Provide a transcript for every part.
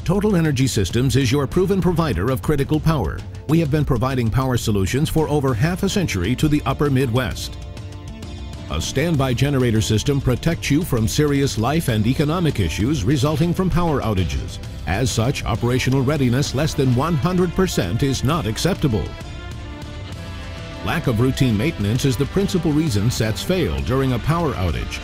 Total Energy Systems is your proven provider of critical power. We have been providing power solutions for over half a century to the upper Midwest. A standby generator system protects you from serious life and economic issues resulting from power outages. As such, operational readiness less than 100% is not acceptable. Lack of routine maintenance is the principal reason sets fail during a power outage.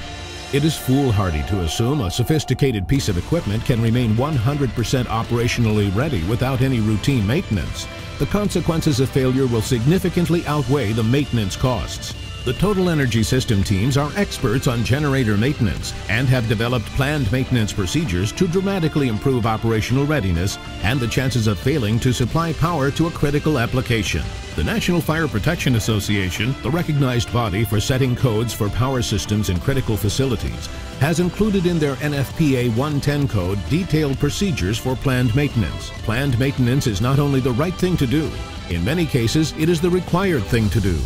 It is foolhardy to assume a sophisticated piece of equipment can remain 100% operationally ready without any routine maintenance. The consequences of failure will significantly outweigh the maintenance costs. The Total Energy System teams are experts on generator maintenance and have developed planned maintenance procedures to dramatically improve operational readiness and the chances of failing to supply power to a critical application. The National Fire Protection Association, the recognized body for setting codes for power systems in critical facilities, has included in their NFPA 110 code detailed procedures for planned maintenance. Planned maintenance is not only the right thing to do, in many cases it is the required thing to do.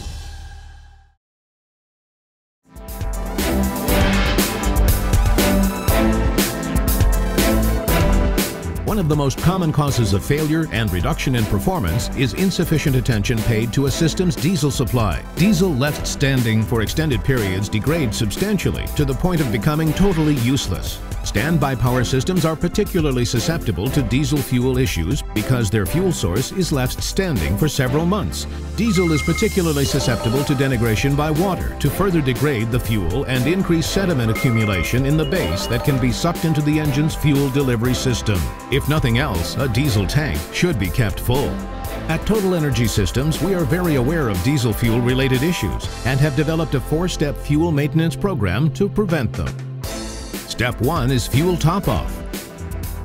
One of the most common causes of failure and reduction in performance is insufficient attention paid to a system's diesel supply. Diesel left standing for extended periods degrades substantially to the point of becoming totally useless. Standby power systems are particularly susceptible to diesel fuel issues because their fuel source is left standing for several months. Diesel is particularly susceptible to denigration by water to further degrade the fuel and increase sediment accumulation in the base that can be sucked into the engine's fuel delivery system. If nothing else, a diesel tank should be kept full. At Total Energy Systems, we are very aware of diesel fuel-related issues and have developed a 4-step fuel maintenance program to prevent them. Step 1 is fuel top-off.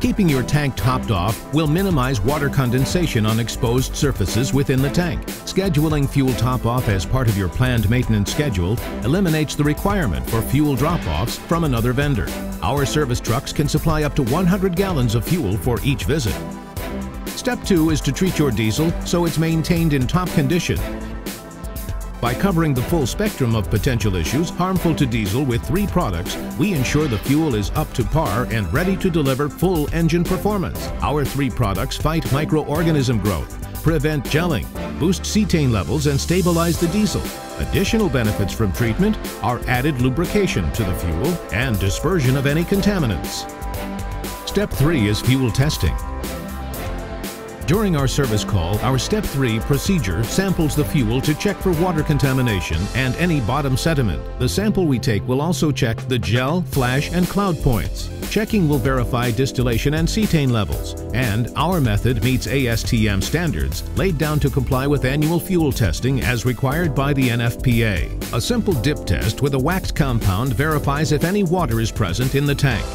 Keeping your tank topped off will minimize water condensation on exposed surfaces within the tank. Scheduling fuel top-off as part of your planned maintenance schedule eliminates the requirement for fuel drop-offs from another vendor. Our service trucks can supply up to 100 gallons of fuel for each visit. Step 2 is to treat your diesel so it's maintained in top condition. By covering the full spectrum of potential issues harmful to diesel with 3 products, we ensure the fuel is up to par and ready to deliver full engine performance. Our 3 products fight microorganism growth, prevent gelling, boost cetane levels, and stabilize the diesel. Additional benefits from treatment are added lubrication to the fuel and dispersion of any contaminants. Step 3 is fuel testing. During our service call, our Step 3 procedure samples the fuel to check for water contamination and any bottom sediment. The sample we take will also check the gel, flash, and cloud points. Checking will verify distillation and cetane levels, and our method meets ASTM standards laid down to comply with annual fuel testing as required by the NFPA. A simple dip test with a wax compound verifies if any water is present in the tank.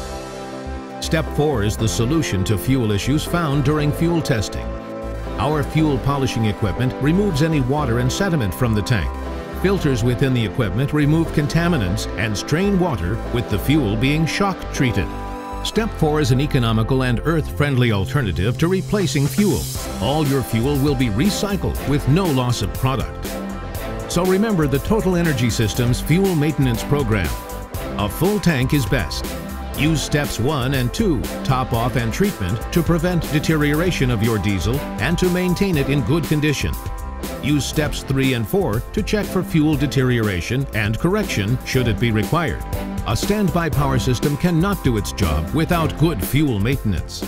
Step 4 is the solution to fuel issues found during fuel testing. Our fuel polishing equipment removes any water and sediment from the tank. Filters within the equipment remove contaminants and strain water with the fuel being shock treated. Step 4 is an economical and earth-friendly alternative to replacing fuel. All your fuel will be recycled with no loss of product. So remember the Total Energy Systems Fuel Maintenance Program. A full tank is best. Use steps 1 and 2, top off and treatment, to prevent deterioration of your diesel and to maintain it in good condition. Use steps 3 and 4 to check for fuel deterioration and correction should it be required. A standby power system cannot do its job without good fuel maintenance.